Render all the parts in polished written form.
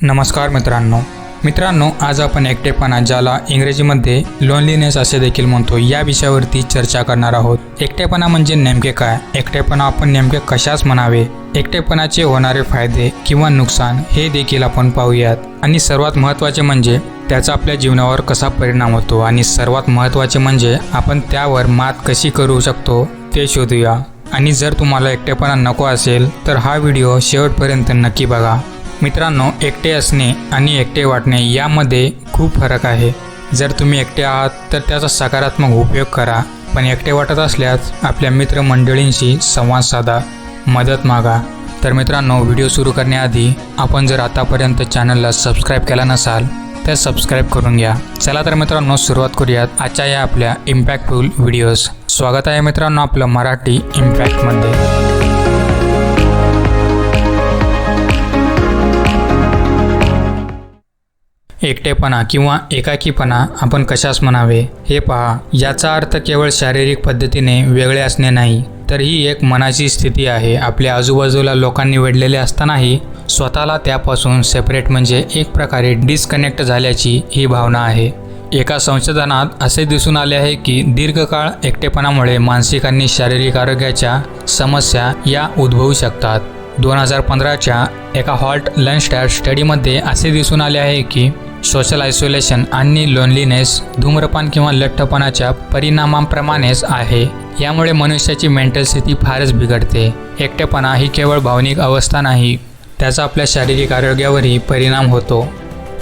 नमस्कार मित्रांनो आज आपण एकटेपणा, ज्याला इंग्रजीमध्ये लोनलीनेस असे देखील म्हणतो, या विषयावरती चर्चा करणार आहोत। एकटेपणा म्हणजे नेमके काय, एकटेपणा आपण नेमके कशास म्हणावे, एकटेपणाचे होणारे फायदे किंवा नुकसान हे देखील आपण पाहूयात। आणि सर्वात महत्त्वाचे म्हणजे त्याचा आपल्या जीवनावर कसा परिणाम होतो, आणि सर्वात महत्त्वाचे म्हणजे आपण त्यावर मात कशी करू शकतो ते शोधूया। आणि जर तुम्हाला एकटेपणा नको असेल तर हा व्हिडिओ शेवटपर्यंत नक्की बघा। मित्रांनो, एकटे असणे आणि एकटे वाटणे यामध्ये खूप फरक आहे। जर तुम्ही एकटे आहात तर त्याचा सकारात्मक उपयोग करा, पण एकटे वाटत असल्यास आपल्या मित्रमंडळींशी संवाद साधा, मदत मागा। तर मित्रांनो, व्हिडिओ सुरू करण्याआधी आपण जर आतापर्यंत चॅनलला सबस्क्राईब केला नसाल तर सबस्क्राईब करून घ्या। चला तर मित्रांनो, सुरुवात करूयात आजच्या या आपल्या इम्पॅक्टफुल व्हिडिओज। स्वागत आहे मित्रांनो आपलं मराठी इम्पॅक्टमध्ये। एकटेपणा किंवा एकाकीपणा आपण कशास म्हणावे हे पहा। याचा अर्थ केवळ शारीरिक पद्धतीने वेगळे असणे नाही, तर ही एक मनाची स्थिती आहे। आपल्या आजूबाजूला लोकांनी वेढलेले असतानाही स्वतःला त्यापासून सेपरेट म्हणजे एक प्रकारे डिस्कनेक्ट झाल्याची ही भावना आहे। एका संशोधनात असे दिसून आले आहे की दीर्घकाळ एकटेपणामुळे मानसिक आणि शारीरिक आरोग्याच्या समस्या या उद्भवू शकतात। 2015च्या एका हॉल्ट लंस्टॅट स्टडीमध्ये असे दिसून आले आहे की सोशल आयसोलेशन आणि लोनलीनेस धूम्रपान किंवा लठ्ठपणाच्या परिणामांप्रमाणेच आहे। यामुळे मनुष्याची मेंटल स्थिती फारच बिघडते। एकटेपणा ही केवळ भावनिक अवस्था नाही, त्याचा आपल्या शारीरिक आरोग्यावरही परिणाम होतो।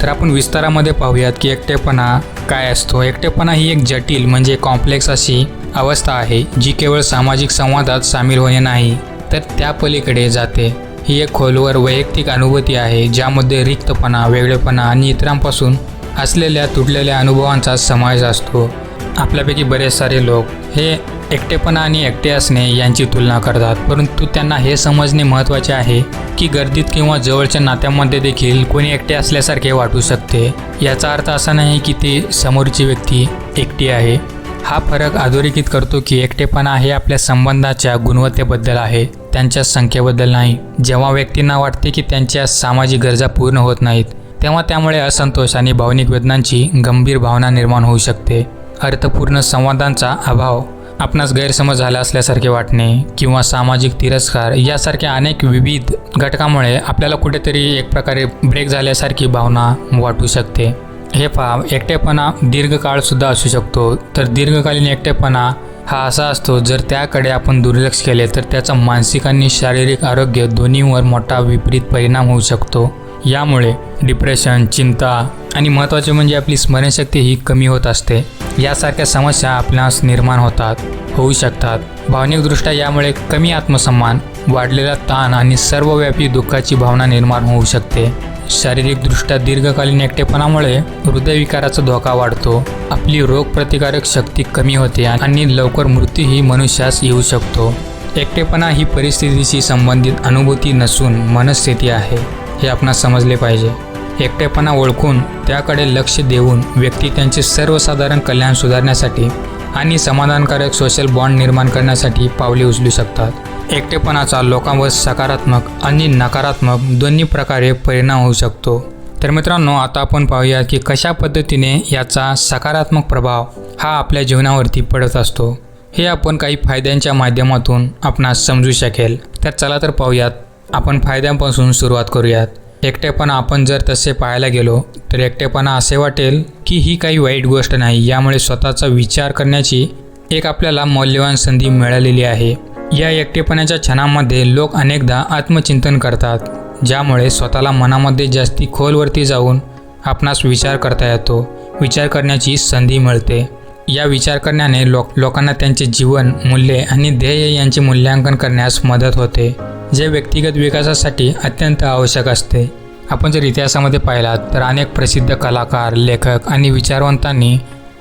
तर आपण विस्तारामध्ये पाहूयात की एकटेपणा काय असतो। एकटेपणा ही एक जटिल म्हणजे कॉम्प्लेक्स अशी अवस्था आहे, जी केवळ सामाजिक संवादात सामील होणे नाही तर त्या पलीकडे जाते। ही एक खोलवर वैयक्तिक अनुभूती आहे, ज्यामध्ये रिक्तपणा, वेगळेपणा आणि इतरांपासून असलेल्या तुटलेल्या अनुभवांचा समावेश असतो। आपल्यापैकी बरेच सारे लोक हे एकटेपणा आणि एकटे असणे यांची तुलना करतात, परंतु त्यांना हे समजणे महत्त्वाचे आहे की गर्दीत किंवा जवळच्या नात्यामध्ये देखील कोणी एकटे असल्यासारखे वाटू शकते। याचा अर्थ असा नाही की ती समोरची व्यक्ती एकटी आहे। हा फरक अधोरेखित करतो की एकटेपणा हे आपल्या संबंधाच्या गुणवत्तेबद्दल आहे, त्यांच्या संख्येबद्दल नाही। जेव्हा व्यक्तींना वाटते की त्यांच्या सामाजिक गरजा पूर्ण होत नाहीत, तेव्हा त्यामुळे असंतोष आणि भावनिक वेदनांची गंभीर भावना निर्माण होऊ शकते। अर्थपूर्ण संवादांचा अभाव, आपणास गैरसमज झाला असल्यासारखे वाटणे किंवा सामाजिक तिरस्कार यासारख्या अनेक विविध घटकामुळे आपल्याला कुठेतरी एक प्रकारे ब्रेक झाल्यासारखी भावना वाटू शकते। हे पहा, एकटेपणा दीर्घकाळसुद्धा असू शकतो। तर दीर्घकालीन एकटेपणा हा असा असतो, जर त्याकडे आपण दुर्लक्ष केले तर त्याचा मानसिक आणि शारीरिक आरोग्य दोन्हीवर मोठा विपरीत परिणाम होऊ शकतो। यामुळे डिप्रेशन, चिंता आणि महत्त्वाचे म्हणजे आपली स्मरणशक्ती ही कमी होत असते। यासारख्या समस्या आपणास निर्माण होऊ शकतात। भावनिकदृष्ट्या यामुळे कमी आत्मसन्मान, वाढलेला ताण आणि सर्वव्यापी दुःखाची भावना निर्माण होऊ शकते। शारीरिकदृष्ट्या दीर्घकालीन एकटेपणामुळे हृदयविकाराचा धोका वाढतो, आपली रोगप्रतिकारक शक्ती कमी होते आणि लवकर मृत्यूही मनुष्यास येऊ शकतो। एकटेपणा ही परिस्थितीशी संबंधित अनुभूती नसून मनस्थिती आहे, हे आपणास समजले पाहिजे। एकटेपणा ओळखून त्याकडे लक्ष देऊन व्यक्ती त्यांचे सर्वसाधारण कल्याण सुधारण्यासाठी आणि समाधानकारक सोशल बॉन्ड निर्माण करण्यासाठी पावले उचलू शकतात। एकटेपणाचा लोकांवर सकारात्मक आणि नकारात्मक दोन्ही प्रकारे परिणाम होऊ शकतो। तर मित्रांनो, आता आपण पाहूया की कशा पद्धतीने याचा सकारात्मक प्रभाव हा आपल्या जीवनावरती पडत असतो। हे आपण काही फायद्यांच्या माध्यमातून आपणास समजू शकेल। तर चला तर पाहूयात, आपण फायद्यांपासून सुरुवात करूयात। एकटेपणा आपण जर तसे पाहायला गेलो तर एकटेपणा असे वाटेल की ही काही वाईट गोष्ट नाही। यामुळे स्वतःचा विचार करण्याची एक आपल्याला मौल्यवान संधी मिळालेली आहे। या एकटेपणाच्या क्षणामध्ये लोक अनेकदा आत्मचिंतन करतात, ज्यामुळे स्वतःला मनामध्ये जास्ती खोलवरती जाऊन आपणास विचार करता येतो, विचार करण्याची संधी मिळते। या विचार करण्याने लोकांना त्यांचे जीवन, मूल्ये आणि ध्येय यांचे मूल्यांकन करण्यास मदत होते, जे व्यक्तिगत विकासासाठी अत्यंत आवश्यक असते। आपण जर इतिहासामध्ये पाहिलात तर अनेक प्रसिद्ध कलाकार, लेखक आणि विचारवंतांनी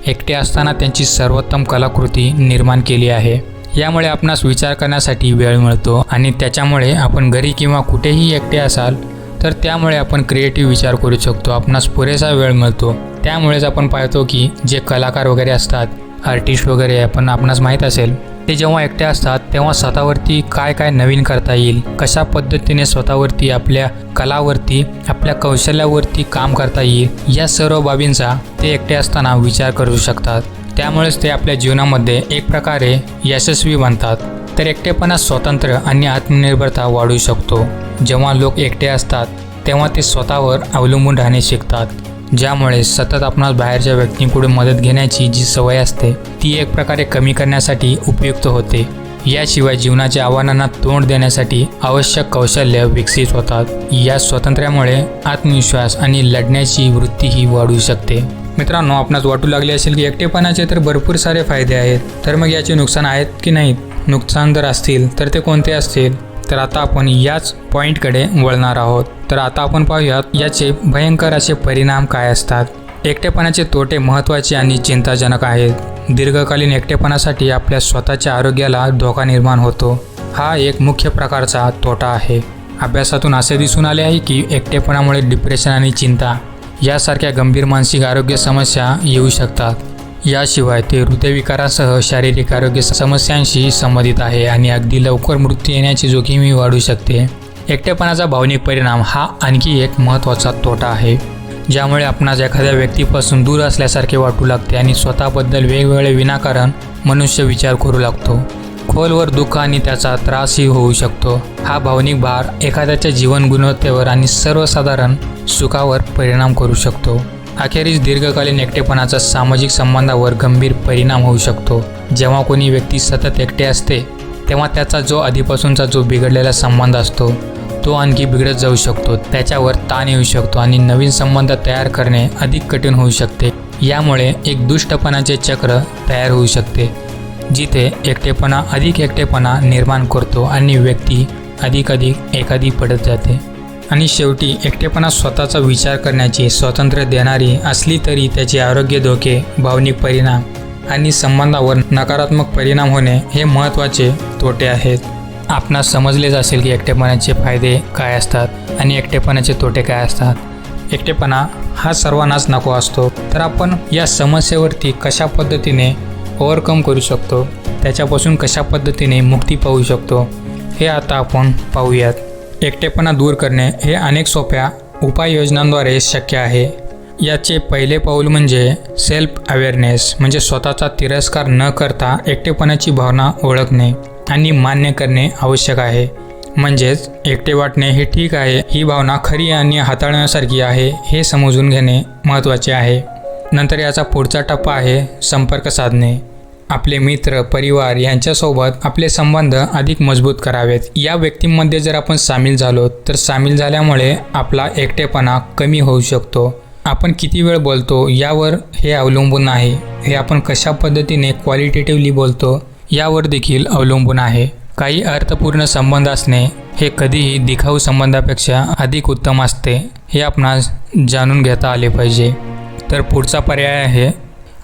एकटे असताना त्यांची सर्वोत्तम कलाकृती निर्माण केली आहे। यामुळे आपणास विचार करण्यासाठी वेळ मिळतो आणि त्याच्यामुळे आपण घरी किंवा कुठेही एकटे असाल तर त्यामुळे आपण क्रिएटिव्ह विचार करू शकतो, आपणास पुरेसा वेळ मिळतो। त्यामुळेच आपण पाहतो की जे कलाकार वगैरे असतात, आर्टिस्ट वगैरे, आपणास माहीत असेल ते जेव्हा एकटे असतात तेव्हा स्वतःवरती काय काय नवीन करता येईल, कशा पद्धतीने स्वतःवरती, आपल्या कलावरती, आपल्या कौशल्यावरती काम करता येईल, या सर्व बाबींचा ते एकटे असताना विचार करू शकतात. त्यामुळेच ते आपल्या जीवनामध्ये एक प्रकारे यशस्वी बनतात. तर एकटेपणा स्वातंत्र्य आणि आत्मनिर्भरता वाढू शकतो. जेव्हा लोक एकटे असतात तेव्हा ते स्वतःवर अवलंबून राहणे शिकतात, ज्यामुळे सतत आपणास बाहेरच्या व्यक्तींकडून मदत घेण्याची जी सवय असते ती एक प्रकारे कमी करण्यासाठी उपयुक्त होते. याशिवाय जीवनाच्या आव्हानांना तोंड देण्यासाठी आवश्यक कौशल्य विकसित होतात. या स्वातंत्र्यामुळे आत्मविश्वास आणि लढण्याची वृत्तीही वाढू शकते. मित्रांनो, आपणास वाटू लागले असेल की एकटेपणाचे तर भरपूर सारे फायदे आहेत, तर मग याचे नुकसान आहेत की नाहीत? नुकसान जर असतील तर ते कोणते असतील? तर आता आपण याच पॉईंटकडे वळणार आहोत. तर आता आपण पाहूयात याचे भयंकर असे परिणाम काय असतात. एकटेपणाचे तोटे महत्त्वाचे आणि चिंताजनक आहेत. दीर्घकालीन एकटेपणासाठी आपल्या स्वतःच्या आरोग्याला धोका निर्माण होतो. हा एक मुख्य प्रकारचा तोटा आहे. अभ्यासातून असे दिसून आले आहे की एकटेपणामुळे डिप्रेशन आणि चिंता यासारख्या गंभीर मानसिक आरोग्य समस्या येऊ शकतात. याशिवाय ते हृदयविकारासह शारीरिक आरोग्य समस्यांशी संबंधित आहे आणि अगदी लवकर मृत्यू येण्याची जोखीमही वाढू शकते. एकटेपणाचा भावनिक परिणाम हा आणखी एक महत्त्वाचा तोटा आहे, ज्यामुळे आपणास एखाद्या व्यक्तीपासून दूर असल्यासारखे वाटू लागते आणि स्वतःबद्दल वेगवेगळे विनाकारण मनुष्य विचार करू लागतो. खोलवर दुःख आणि त्याचा त्रासही होऊ शकतो. हा भावनिक भार एखाद्याच्या जीवन गुणवत्तेवर आणि सर्वसाधारण सुखावर परिणाम करू शकतो. अखेरीस दीर्घकालीन एकटेपणाचा सामाजिक संबंधावर गंभीर परिणाम होऊ शकतो. जेव्हा कोणी व्यक्ती सतत एकटे असते तेव्हा त्याचा जो आधीपासूनचा जो बिघडलेला संबंध असतो तो आणखी बिघडत जाऊ शकतो. त्याच्यावर ताण येऊ शकतो आणि नवीन संबंध तयार करणे अधिक कठीण होऊ शकते. यामुळे एक दुष्टपणाचे चक्र तयार होऊ शकते, जिथे एकटेपणा निर्माण करतो आणि व्यक्ती अधिक एखादी पडत जाते. आणि शेवटी एकटेपणा स्वतःचा विचार करण्याची स्वातंत्र्य देणारी असली तरी त्याचे आरोग्य धोके, भावनिक परिणाम आणि संबंधावर नकारात्मक परिणाम होणे हे महत्त्वाचे तोटे आहेत. आपणास समजलेच असेल की एकटेपणाचे फायदे काय असतात आणि एकटेपणाचे तोटे काय असतात. एकटेपणा हा सर्वांनाच नको असतो. तर आपण या समस्येवरती कशा पद्धतीने ओव्हरकम करू शकतो, त्याच्यापासून कशा पद्धतीने मुक्ती पाहू शकतो, हे आता आपण पाहूयात. एकटेपणा दूर करणे हे अनेक सोप्या उपाययोजनांद्वारे शक्य आहे. याचे पहिले पाऊल म्हणजे सेल्फ अवेअरनेस, म्हणजे स्वतःचा तिरस्कार न करता एकटेपणाची भावना ओळखणे आणि मान्य करणे आवश्यक आहे. म्हणजेच एकटे वाटणे हे ठीक आहे, ही भावना खरी आणि हाताळण्यासारखी आहे हे समजून घेणे महत्त्वाचे आहे. नंतर याचा पुढचा टप्पा आहे संपर्क साधणे. आपले मित्र, परिवार यांच्यासोबत आपले संबंध अधिक मजबूत करावेत. या व्यक्तींमध्ये जर आपण सामील झालो तर सामील झाल्यामुळे आपला एकटेपणा कमी होऊ शकतो. आपण किती वेळ बोलतो यावर हे अवलंबून आहे. हे आपण कशा पद्धतीने क्वालिटेटिव्हली बोलतो यावर देखील अवलंबून आहे. काही अर्थपूर्ण संबंध असणे हे कधीही दिखाऊ संबंधापेक्षा अधिक उत्तम असते, हे आपणास जाणून घेता आले पाहिजे. तर पुढचा पर्याय आहे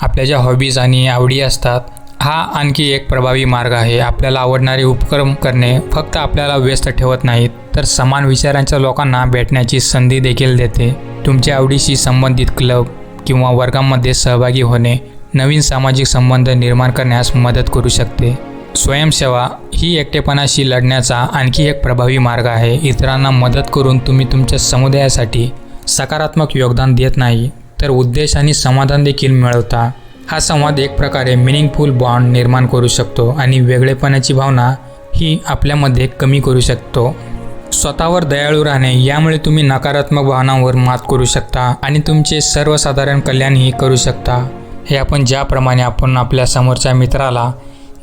आपल्या ज्या हॉबीज आणि आवडी असतात, हा आणखी एक प्रभावी मार्ग आहे. आपल्याला आवडणारे उपक्रम करणे फक्त आपल्याला व्यस्त ठेवत नाहीत, तर समान विचारांच्या लोकांना भेटण्याची संधी देखील देते. तुमच्या आवडीशी संबंधित क्लब किंवा वर्गांमध्ये सहभागी होणे नवीन सामाजिक संबंध निर्माण करण्यास मदत करू शकते. स्वयंसेवा ही एकटेपणाशी लढण्याचा आणखी एक प्रभावी मार्ग आहे. इतरांना मदत करून तुम्ही तुमच्या समुदायासाठी सकारात्मक योगदान देत नाही, तर उद्देश आणि समाधान देखील मिळवता. हा संवाद एक प्रकारे मिनिंगफुल बॉन्ड निर्माण करू शकतो आणि वेगळेपणाची भावना ही आपल्यामध्ये कमी करू शकतो. स्वतःवर दयाळू राहणे यामुळे तुम्ही नकारात्मक भावनांवर मात करू शकता आणि तुमचे सर्वसाधारण कल्याणही करू शकता. हे आपण ज्याप्रमाणे आपण आपल्या समोरच्या मित्राला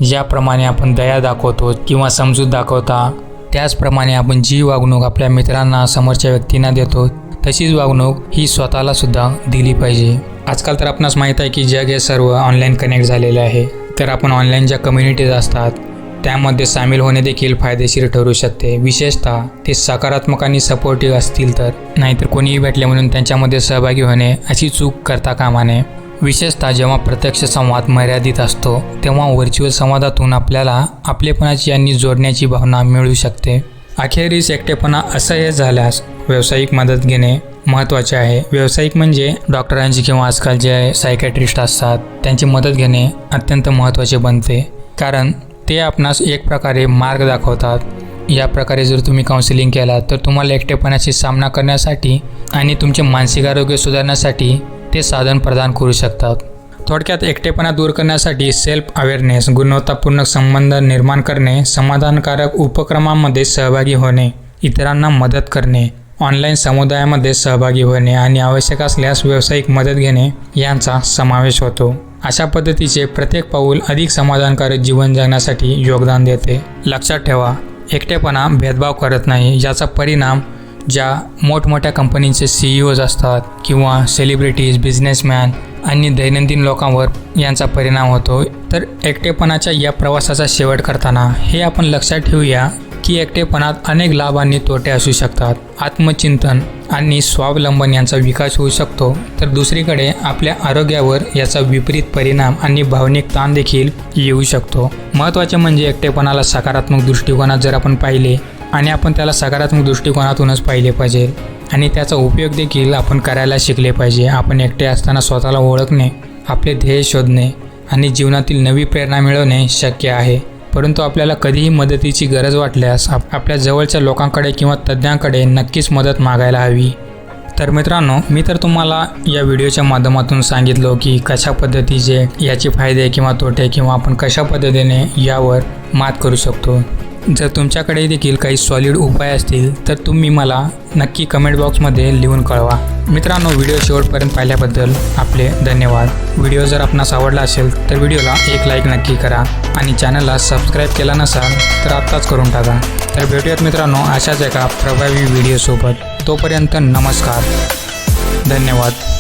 ज्याप्रमाणे आपण दया दाखवतो किंवा समजूत दाखवता, त्याचप्रमाणे आपण जी वागणूक आपल्या मित्रांना, समोरच्या व्यक्तींना देतो, तशीच वागणूक ही स्वतःला सुद्धा दिली पाहिजे. आजकाल तर आपणास माहीत आहे की जग हे सर्व ऑनलाईन कनेक्ट झालेले आहे. तर आपण ऑनलाईन ज्या कम्युनिटीज असतात त्यामध्ये सामील होणे देखील फायदेशीर ठरू शकते, विशेषतः ते सकारात्मक आणि सपोर्टिव्ह असतील तर. नाहीतर कोणीही भेटले म्हणून त्यांच्यामध्ये सहभागी होणे अशी चूक करता कामा नये. विशेषतः जेव्हा प्रत्यक्ष संवाद मर्यादित असतो तेव्हा व्हर्च्युअल संवादातून आपल्याला आपलेपणाची आणि जोडण्याची भावना मिळू शकते. अखेरीस एकटेपणा असह्य झाल्यास व्यावसायिक मदत घेणे महत्त्वाचे आहे. व्यावसायिक म्हणजे डॉक्टरांची किंवा आजकाल जे सायकॅट्रिस्ट असतात त्यांची मदत घेणे अत्यंत महत्त्वाचे बनते, कारण ते आपणास एक प्रकारे मार्ग दाखवतात। या प्रकारे जर तुम्ही काउन्सिलिंग केला तर तुम्हाला एकटेपणाशी सामना करण्यासाठी आणि तुमचे मानसिक आरोग्य सुधारण्यासाठी ते साधन प्रदान करू शकतात। थोडक्यात एकटेपणा दूर करण्यासाठी सेल्फ अवेअरनेस, गुणवत्तापूर्ण संबंध निर्माण करणे, समाधानकारक उपक्रमांमध्ये सहभागी होणे, इतरांना मदत करणे, ऑनलाईन समुदायामध्ये सहभागी होणे आणि आवश्यक असल्यास व्यावसायिक मदत घेणे यांचा समावेश होतो। अशा पद्धतीचे प्रत्येक पाऊल अधिक समाधानकारक जीवन जगण्यासाठी योगदान देते। लक्षात ठेवा, एकटेपणा भेदभाव करत नाही। याचा परिणाम ज्या मोठमोठ्या कंपनीचे CEOज असतात किंवा सेलिब्रिटीज, बिझनेसमॅन आणि दैनंदिन लोकांवर यांचा परिणाम होतो। तर एकटेपणाच्या या प्रवासाचा शेवट करताना हे आपण लक्षात ठेवूया की एकटेपणात अनेक लाभ आणि तोटे असू शकतात। आत्मचिंतन आणि स्वावलंबन यांचा विकास होऊ शकतो, तर दुसरीकडे आपल्या आरोग्यावर याचा विपरीत परिणाम आणि भावनिक ताण देखील येऊ शकतो। महत्त्वाचे म्हणजे एकटेपणाला सकारात्मक दृष्टिकोनात जर आपण पाहिले आणि आपण त्याला सकारात्मक दृष्टिकोनातूनच पाहिले पाहिजे आणि त्याचा उपयोग देखील आपण करायला शिकले पाहिजे। आपण एकटे असताना स्वतःला ओळखणे, आपले ध्येय शोधणे आणि जीवनातील नवी प्रेरणा मिळवणे शक्य आहे। परंतु आपल्याला कधीही मदतीची गरज वाटल्यास आपल्या जवळच्या लोकांकडे किंवा तज्ज्ञांकडे नक्कीच मदत मागायला हवी। तर मित्रांनो, मी तर तुम्हाला या व्हिडिओच्या माध्यमातून सांगितलं की कशा पद्धतीचे याचे फायदे किंवा तोटे किंवा आपण कशा पद्धतीने यावर मात करू शकतो। जर तुमच्याकडे देखील काही सॉलिड उपाय असतील तर तुम्ही मला नक्की कमेंट बॉक्समध्ये लिहून कळवा। मित्रांनो, व्हिडिओ शेवटपर्यंत पाहिल्याबद्दल आपले धन्यवाद। व्हिडिओ जर आपणास आवडला असेल तर व्हिडिओला एक लाईक नक्की करा आणि चॅनलला सबस्क्राईब केला नसाल तर आत्ताच करून टाका। तर भेटूयात मित्रांनो अशाच एका प्रभावी व्हिडिओसोबत। तोपर्यंत नमस्कार, धन्यवाद।